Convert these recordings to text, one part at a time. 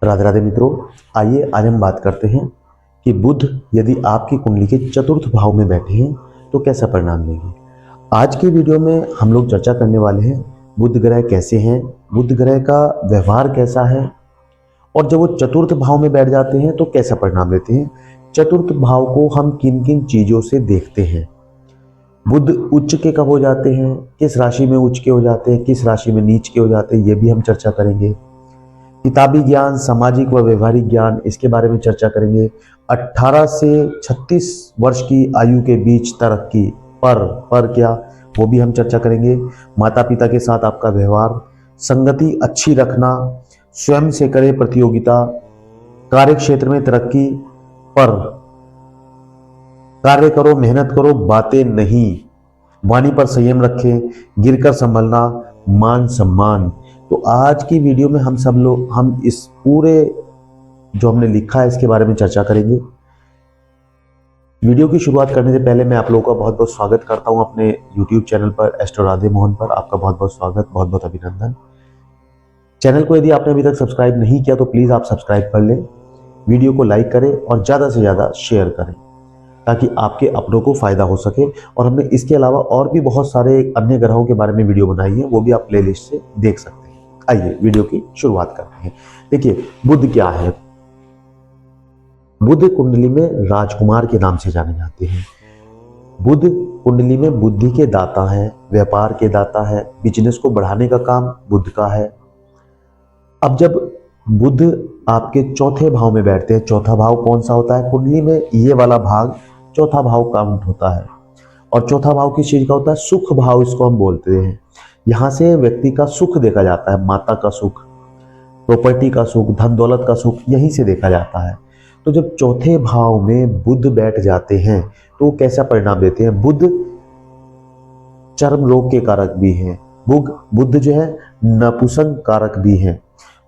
राधे राधे मित्रों, आइए आज हम बात करते हैं कि बुध यदि आपकी कुंडली के चतुर्थ भाव में बैठे हैं तो कैसा परिणाम देंगे। आज की वीडियो में हम लोग चर्चा करने वाले हैं बुध ग्रह कैसे हैं, बुध ग्रह का व्यवहार कैसा है और जब वो चतुर्थ भाव में बैठ जाते हैं तो कैसा परिणाम देते हैं। चतुर्थ भाव को हम किन किन चीजों से देखते हैं, बुध उच्च के कब हो जाते हैं, किस राशि में उच्च के हो जाते हैं, किस राशि में नीच के हो जाते हैं, ये भी हम चर्चा करेंगे। किताबी ज्ञान, सामाजिक व व्यवहारिक ज्ञान, इसके बारे में चर्चा करेंगे। 18 से 36 वर्ष की आयु के बीच तरक्की पर क्या, वो भी हम चर्चा करेंगे। माता पिता के साथ आपका व्यवहार, संगति अच्छी रखना, स्वयं से करें प्रतियोगिता, कार्य क्षेत्र में तरक्की पर कार्य करो, मेहनत करो, बातें नहीं, वाणी पर संयम रखें, गिरकर संभलना, मान सम्मान। तो आज की वीडियो में हम इस पूरे जो हमने लिखा है इसके बारे में चर्चा करेंगे। वीडियो की शुरुआत करने से पहले मैं आप लोगों का बहुत बहुत स्वागत करता हूं अपने YouTube चैनल पर एस्ट्रो राधे मोहन पर। आपका बहुत बहुत स्वागत, बहुत बहुत अभिनंदन। चैनल को यदि आपने अभी तक सब्सक्राइब नहीं किया तो प्लीज आप सब्सक्राइब कर लें, वीडियो को लाइक करें और ज्यादा से ज्यादा शेयर करें ताकि आपके अपनों को फायदा हो सके। और हमने इसके अलावा और भी बहुत सारे अन्य ग्रहों के बारे में वीडियो बनाई है, वो भी आप प्लेलिस्ट से देख सकते हैं। आइए वीडियो की शुरुआत करते हैं। देखिए बुध क्या है। बुध कुंडली में राजकुमार के नाम से जाने जाते हैं। बुध कुंडली में बुद्धि के दाता है, व्यापार के दाता है, बिजनेस को बढ़ाने का काम बुध का है। अब जब बुध आपके चौथे भाव में बैठते हैं, चौथा भाव कौन सा होता है कुंडली में, ये वाला भाग चौथा भाव काउंट होता है। और चौथा भाव किस चीज का होता है, सुख भाव इसको हम बोलते हैं। यहां से व्यक्ति का सुख देखा जाता है, माता का सुख, प्रॉपर्टी का सुख, धन दौलत का सुख यहीं से देखा जाता है। तो जब चौथे भाव में बुध बैठ जाते हैं तो वो कैसा परिणाम देते हैं। बुध चर्म रोग के कारक भी हैं, बुध जो है नपुंसक कारक भी हैं।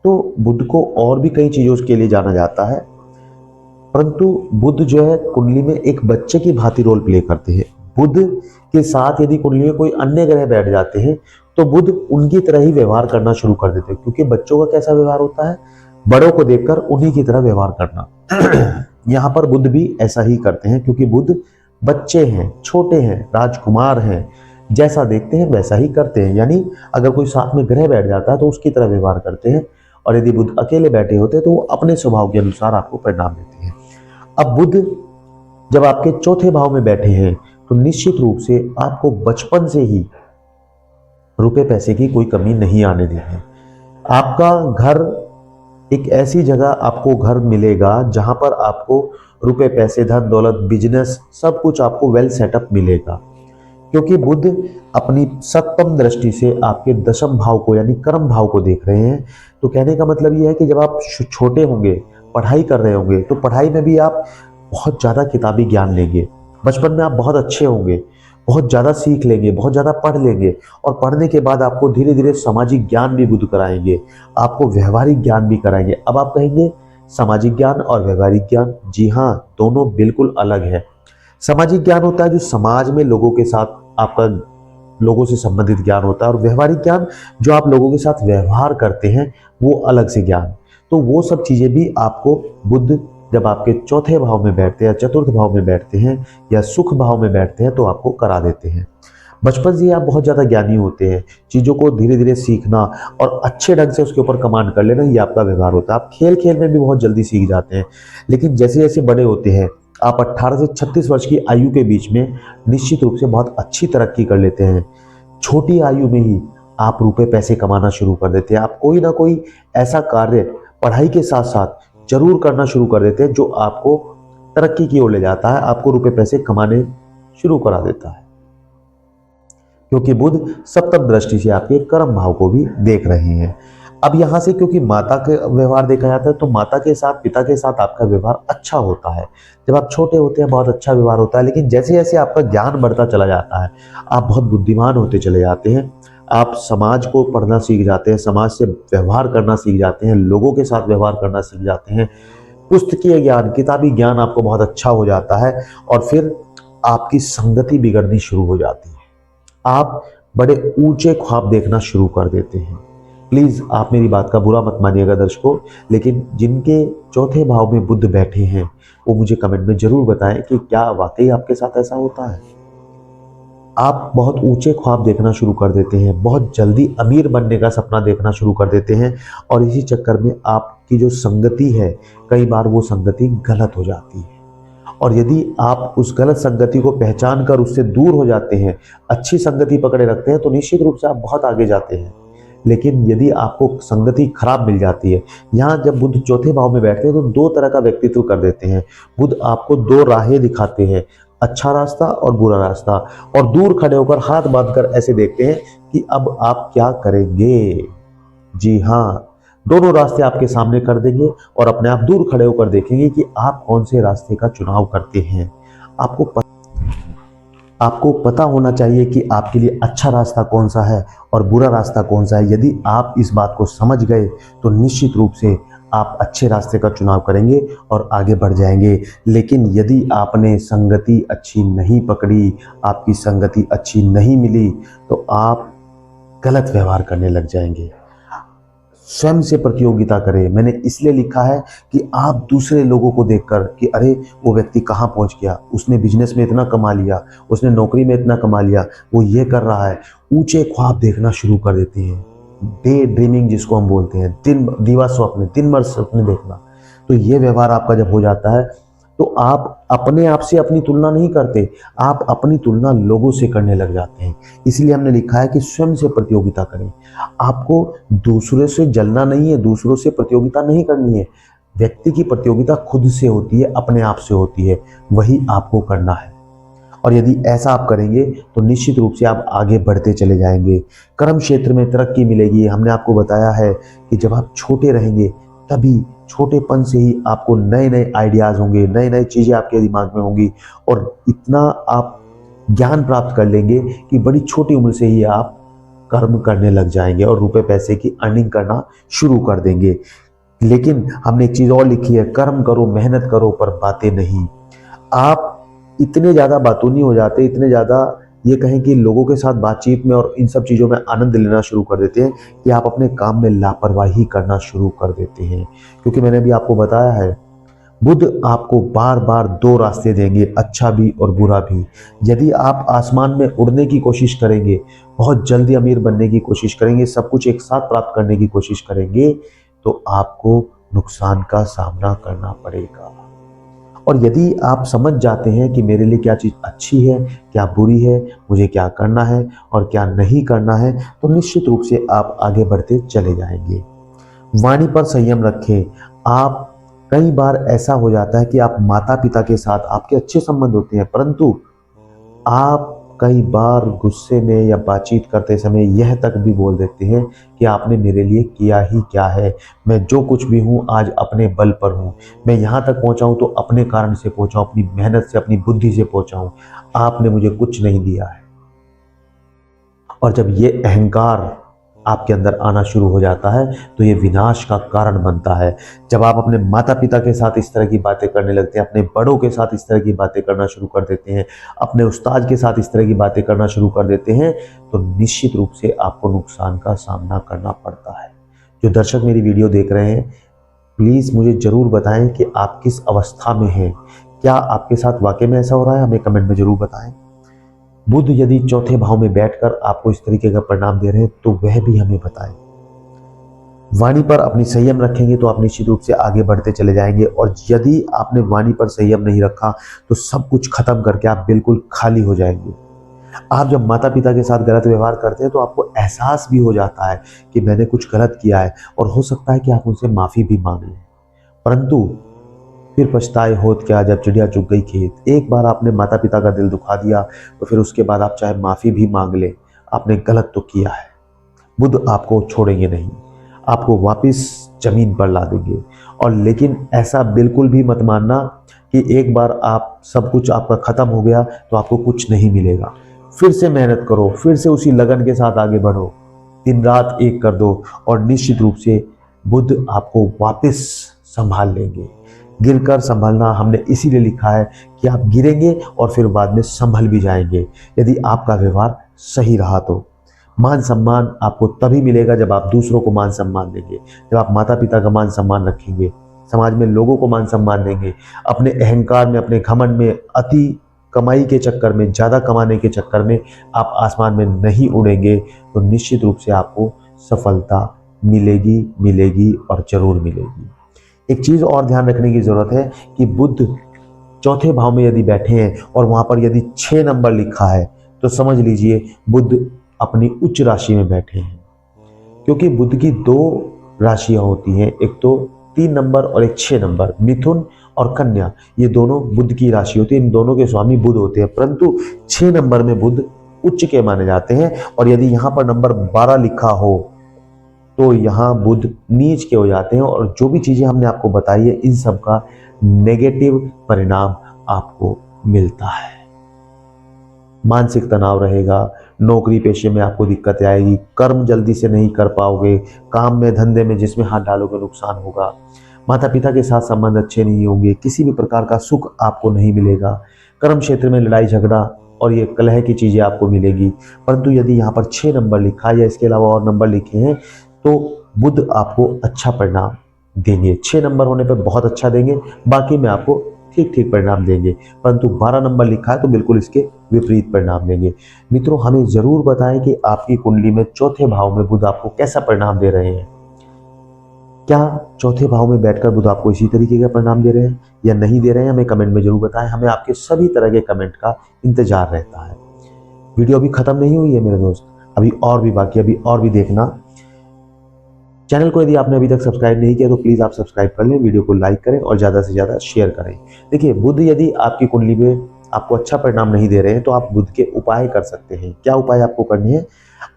तो बुध को और भी कई चीजों के लिए जाना जाता है, परंतु बुध जो है कुंडली में एक बच्चे की भांति रोल प्ले करते हैं। बुध के साथ यदि कुंडली में कोई अन्य ग्रह बैठ जाते हैं तो बुध उनकी तरह ही व्यवहार करना शुरू कर देते हैं, क्योंकि बच्चों का कैसा व्यवहार होता है, बड़ों को देखकर उन्हीं की तरह व्यवहार करना। यहाँ पर बुध भी ऐसा ही करते हैं, क्योंकि बुध बच्चे हैं, छोटे हैं, राजकुमार हैं, जैसा देखते हैं वैसा ही करते हैं। यानी अगर कोई साथ में ग्रह बैठ जाता है तो उसकी तरह व्यवहार करते हैं, और यदि बुध अकेले बैठे होते हैं तो वो अपने स्वभाव के अनुसार आपको परिणाम देते हैं। अब बुध जब आपके चौथे भाव में बैठे हैं तो निश्चित रूप से आपको बचपन से ही रुपए पैसे की कोई कमी नहीं आने देनी। आपका घर एक ऐसी जगह आपको घर मिलेगा जहां पर आपको रुपए पैसे, धन दौलत, बिजनेस सब कुछ आपको वेल सेटअप मिलेगा, क्योंकि बुध अपनी सप्तम दृष्टि से आपके दशम भाव को यानी कर्म भाव को देख रहे हैं। तो कहने का मतलब यह है कि जब आप छोटे होंगे, पढ़ाई कर रहे होंगे, तो पढ़ाई में भी आप बहुत ज्यादा किताबी ज्ञान लेंगे। बचपन में आप बहुत अच्छे होंगे, बहुत ज्यादा सीख लेंगे, बहुत ज्यादा पढ़ लेंगे, और पढ़ने के बाद आपको धीरे धीरे सामाजिक ज्ञान भी बुध कराएंगे, आपको व्यवहारिक ज्ञान भी कराएंगे। अब आप कहेंगे सामाजिक ज्ञान और व्यवहारिक ज्ञान, जी हाँ, दोनों बिल्कुल अलग है। सामाजिक ज्ञान होता है जो समाज में लोगों के साथ आपका लोगों से संबंधित ज्ञान होता है, और व्यवहारिक ज्ञान जो आप लोगों के साथ व्यवहार करते हैं वो अलग से ज्ञान। तो वो सब चीजें भी आपको बुध जब आपके चौथे भाव में बैठते हैं, चतुर्थ भाव में बैठते हैं या सुख भाव में बैठते हैं तो आपको करा देते हैं। बचपन से आप बहुत ज्यादा ज्ञानी होते हैं, चीजों को धीरे धीरे सीखना और अच्छे ढंग से उसके ऊपर कमांड कर लेना, ये आपका व्यवहार होता है। आप खेल खेल में भी बहुत जल्दी सीख जाते हैं, लेकिन जैसे जैसे बड़े होते हैं आप 18 से 36 वर्ष की आयु के बीच में निश्चित रूप से बहुत अच्छी तरक्की कर लेते हैं। छोटी आयु में ही आप रुपए पैसे कमाना शुरू कर देते हैं। आप कोई ना कोई ऐसा कार्य पढ़ाई के साथ साथ जरूर करना शुरू कर देते हैं जो आपको तरक्की की ओर ले जाता है, आपको रुपए पैसे कमाने शुरू करा देता है, क्योंकि बुध सप्तम दृष्टि से आपके कर्म भाव को भी देख रहे हैं। अब यहां से क्योंकि माता का व्यवहार देखा जाता है तो माता के साथ, पिता के साथ आपका व्यवहार अच्छा होता है। जब आप छोटे होते हैं बहुत अच्छा व्यवहार होता है, लेकिन जैसे जैसे आपका ज्ञान बढ़ता चला जाता है, आप बहुत बुद्धिमान होते चले जाते हैं, आप समाज को पढ़ना सीख जाते हैं, समाज से व्यवहार करना सीख जाते हैं, लोगों के साथ व्यवहार करना सीख जाते हैं, पुस्तकीय ज्ञान, किताबी ज्ञान आपको बहुत अच्छा हो जाता है, और फिर आपकी संगति बिगड़नी शुरू हो जाती है। आप बड़े ऊंचे ख्वाब देखना शुरू कर देते हैं, प्लीज आप मेरी बात का बुरा मत मानिएगा दर्शकों, लेकिन जिनके चौथे भाव में बुध बैठे हैं वो मुझे कमेंट में जरूर बताएं कि क्या वाकई आपके साथ ऐसा होता है। आप बहुत ऊंचे ख्वाब देखना शुरू कर देते हैं, बहुत जल्दी अमीर बनने का सपना देखना शुरू कर देते हैं, और इसी चक्कर में आपकी जो संगति है कई बार वो संगति गलत हो जाती है। और यदि आप उस गलत संगति को पहचान कर उससे दूर हो जाते हैं, अच्छी संगति पकड़े रखते हैं, तो निश्चित रूप से आप बहुत आगे जाते हैं। लेकिन यदि आपको संगति खराब मिल जाती है, यहाँ जब बुध चौथे भाव में बैठते हैं तो दो तरह का व्यक्तित्व कर देते हैं। बुध आपको दो राहें दिखाते हैं, अच्छा रास्ता और बुरा रास्ता, और दूर खड़े होकर हाथ बांधकर ऐसे देखते हैं कि अब आप क्या करेंगे। जी हाँ, दोनों रास्ते आपके सामने कर देंगे और अपने आप दूर खड़े होकर देखेंगे कि आप कौन से रास्ते का चुनाव करते हैं। आपको पता होना चाहिए कि आपके लिए अच्छा रास्ता कौन सा है और बुरा रास्ता कौन सा है। यदि आप इस बात को समझ गए तो निश्चित रूप से आप अच्छे रास्ते का चुनाव करेंगे और आगे बढ़ जाएंगे। लेकिन यदि आपने संगति अच्छी नहीं पकड़ी, आपकी संगति अच्छी नहीं मिली, तो आप गलत व्यवहार करने लग जाएंगे। स्वयं से प्रतियोगिता करें। मैंने इसलिए लिखा है कि आप दूसरे लोगों को देखकर कि अरे वो व्यक्ति कहाँ पहुंच गया, उसने बिजनेस में इतना कमा लिया, उसने नौकरी में इतना कमा लिया, वो ये कर रहा है, ऊंचे ख्वाब देखना शुरू कर देते हैं। डे ड्रीमिंग जिसको हम बोलते हैं, दिवा स्वप्न, दिन भर स्वप्न देखना। तो ये व्यवहार आपका जब हो जाता है तो आप अपने आप से अपनी तुलना नहीं करते, आप अपनी तुलना लोगों से करने लग जाते हैं। इसलिए हमने लिखा है कि स्वयं से प्रतियोगिता करें। आपको दूसरे से जलना नहीं है, दूसरों से प्रतियोगिता नहीं करनी है। व्यक्ति की प्रतियोगिता खुद से होती है, अपने आप से होती है, वही आपको करना है। और यदि ऐसा आप करेंगे तो निश्चित रूप से आप आगे बढ़ते चले जाएंगे, कर्म क्षेत्र में तरक्की मिलेगी। हमने आपको बताया है कि जब आप छोटे रहेंगे तभी छोटेपन से ही आपको नए नए आइडियाज होंगे, नए नए चीज़ें आपके दिमाग में होंगी, और इतना आप ज्ञान प्राप्त कर लेंगे कि बड़ी छोटी उम्र से ही आप कर्म करने लग जाएंगे और रुपए पैसे की अर्निंग करना शुरू कर देंगे। लेकिन हमने एक चीज़ और लिखी है, कर्म करो, मेहनत करो, पर बातें नहीं। आप इतने ज़्यादा बातूनी हो जाते, इतने ज़्यादा ये कहें कि लोगों के साथ बातचीत में और इन सब चीज़ों में आनंद लेना शुरू कर देते हैं कि आप अपने काम में लापरवाही करना शुरू कर देते हैं। क्योंकि मैंने भी आपको बताया है, बुध आपको बार बार दो रास्ते देंगे, अच्छा भी और बुरा भी। यदि आप आसमान में उड़ने की कोशिश करेंगे, बहुत जल्दी अमीर बनने की कोशिश करेंगे, सब कुछ एक साथ प्राप्त करने की कोशिश करेंगे, तो आपको नुकसान का सामना करना पड़ेगा। और यदि आप समझ जाते हैं कि मेरे लिए क्या चीज़ अच्छी है, क्या बुरी है, मुझे क्या करना है और क्या नहीं करना है, तो निश्चित रूप से आप आगे बढ़ते चले जाएंगे। वाणी पर संयम रखें। आप कई बार ऐसा हो जाता है कि आप माता पिता के साथ आपके अच्छे संबंध होते हैं, परंतु आप कई बार गुस्से में या बातचीत करते समय यह तक भी बोल देते हैं कि आपने मेरे लिए किया ही क्या है, मैं जो कुछ भी हूँ आज अपने बल पर हूँ, मैं यहाँ तक पहुँचा हूँ तो अपने कारण से पहुँचा हूँ, अपनी मेहनत से, अपनी बुद्धि से पहुँचा हूँ, आपने मुझे कुछ नहीं दिया है। और जब ये अहंकार आपके अंदर आना शुरू हो जाता है तो ये विनाश का कारण बनता है। जब आप अपने माता पिता के साथ इस तरह की बातें करने लगते हैं, अपने बड़ों के साथ इस तरह की बातें करना शुरू कर देते हैं, अपने उस्ताद के साथ इस तरह की बातें करना शुरू कर देते हैं, तो निश्चित रूप से आपको नुकसान का सामना करना पड़ता है। जो दर्शक मेरी वीडियो देख रहे हैं, प्लीज़ मुझे ज़रूर बताएं कि आप किस अवस्था में हैं। क्या आपके साथ वाकई में ऐसा हो रहा है? हमें कमेंट में ज़रूर बताएं। बुध यदि चौथे भाव में बैठकर आपको इस तरीके का परिणाम दे रहे हैं तो वह भी हमें बताएं। वाणी पर अपनी संयम रखेंगे तो आप निश्चित रूप से आगे बढ़ते चले जाएंगे, और यदि आपने वाणी पर संयम नहीं रखा तो सब कुछ खत्म करके आप बिल्कुल खाली हो जाएंगे। आप जब माता पिता के साथ गलत व्यवहार करते हैं तो आपको एहसास भी हो जाता है कि मैंने कुछ गलत किया है, और हो सकता है कि आप उनसे माफ़ी भी मांग लें, परंतु फिर पछताए होत क्या जब चिड़िया चुग गई खेत। एक बार आपने माता पिता का दिल दुखा दिया तो फिर उसके बाद आप चाहे माफ़ी भी मांग ले, आपने गलत तो किया है। बुध आपको छोड़ेंगे नहीं, आपको वापस जमीन पर ला देंगे। और लेकिन ऐसा बिल्कुल भी मत मानना कि एक बार आप सब कुछ आपका ख़त्म हो गया तो आपको कुछ नहीं मिलेगा। फिर से मेहनत करो, फिर से उसी लगन के साथ आगे बढ़ो, दिन रात एक कर दो, और निश्चित रूप से बुध आपको वापस संभाल लेंगे। गिरकर संभलना हमने इसीलिए लिखा है कि आप गिरेंगे और फिर बाद में संभल भी जाएंगे, यदि आपका व्यवहार सही रहा तो। मान सम्मान आपको तभी मिलेगा जब आप दूसरों को मान सम्मान देंगे, जब आप माता पिता का मान सम्मान रखेंगे, समाज में लोगों को मान सम्मान देंगे। अपने अहंकार में, अपने घमंड में, अति कमाई के चक्कर में, ज़्यादा कमाने के चक्कर में आप आसमान में नहीं उड़ेंगे तो निश्चित रूप से आपको सफलता मिलेगी, मिलेगी और जरूर मिलेगी। एक चीज़ और ध्यान रखने की ज़रूरत है कि बुध चौथे भाव में यदि बैठे हैं और वहाँ पर यदि 6 नंबर लिखा है तो समझ लीजिए बुध अपनी उच्च राशि में बैठे हैं। क्योंकि बुध की 2 राशियाँ होती हैं, एक तो 3 नंबर और एक 6 नंबर, मिथुन और कन्या, ये दोनों बुध की राशि होती है। इन दोनों के स्वामी बुध होते हैं, परंतु 6 नंबर में बुध उच्च के माने जाते हैं। और यदि यहाँ पर नंबर 12 लिखा हो तो यहाँ बुध नीच के हो जाते हैं। और जो भी चीजें हमने आपको बताई है, इन सब का नेगेटिव परिणाम आपको मिलता है। मानसिक तनाव रहेगा, नौकरी पेशे में आपको दिक्कत आएगी, कर्म जल्दी से नहीं कर पाओगे, काम में, धंधे में जिसमें हाथ डालोगे नुकसान होगा, माता पिता के साथ संबंध अच्छे नहीं होंगे, किसी भी प्रकार का सुख आपको नहीं मिलेगा, कर्म क्षेत्र में लड़ाई झगड़ा और ये कलह की चीजें आपको मिलेगी। परंतु यदि यहाँ पर 6 नंबर लिखा है या इसके अलावा और नंबर लिखे हैं तो बुध आपको अच्छा परिणाम देंगे। 6 नंबर होने पर बहुत अच्छा देंगे, बाकी में आपको ठीक ठीक परिणाम देंगे। परंतु 12 नंबर लिखा है तो बिल्कुल इसके विपरीत परिणाम देंगे। मित्रों, हमें जरूर बताएं कि आपकी कुंडली में चौथे भाव में बुध आपको कैसा परिणाम दे रहे हैं। क्या चौथे भाव में बैठकर बुध आपको इसी तरीके का परिणाम दे रहे हैं या नहीं दे रहे हैं? हमें कमेंट में जरूर बताएं। हमें आपके सभी तरह के कमेंट का इंतजार रहता है। वीडियो अभी खत्म नहीं हुई है मेरे दोस्त, अभी और भी बाकी, अभी और भी देखना। चैनल को यदि आपने अभी तक सब्सक्राइब नहीं किया तो प्लीज आप सब्सक्राइब कर लें, वीडियो को लाइक करें और ज्यादा से ज्यादा शेयर करें। देखिए, बुध यदि आपकी कुंडली में आपको अच्छा परिणाम नहीं दे रहे हैं तो आप बुध के उपाय कर सकते हैं। क्या उपाय आपको करनी है?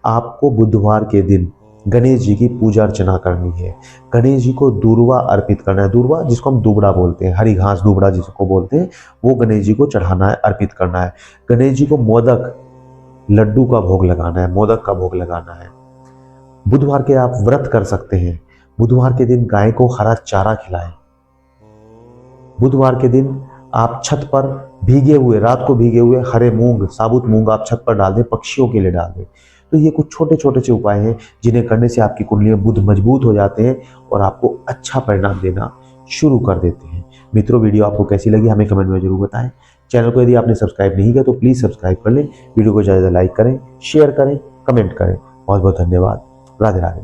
आपको बुधवार के दिन गणेश जी की पूजा अर्चना करनी है। गणेश जी को दूर्वा अर्पित करना है। दूर्वा जिसको हम दुबड़ा बोलते हैं, हरी घास दुबड़ा जिसको बोलते हैं, वो गणेश जी को चढ़ाना है, अर्पित करना है। गणेश जी को मोदक, लड्डू का भोग लगाना है, मोदक का भोग लगाना है। बुधवार के आप व्रत कर सकते हैं। बुधवार के दिन गाय को हरा चारा खिलाएं। बुधवार के दिन आप छत पर भीगे हुए, रात को भीगे हुए हरे मूंग, साबुत मूंग आप छत पर डाल दें, पक्षियों के लिए डाल दें। तो ये कुछ छोटे छोटे से उपाय हैं जिन्हें करने से आपकी कुंडली में बुध मजबूत हो जाते हैं और आपको अच्छा परिणाम देना शुरू कर देते हैं। मित्रों, वीडियो आपको कैसी लगी हमें कमेंट में जरूर बताएं। चैनल को यदि आपने सब्सक्राइब नहीं किया तो प्लीज सब्सक्राइब कर लें। वीडियो को ज्यादा लाइक करें, शेयर करें, कमेंट करें। बहुत बहुत धन्यवाद। राधे राधे।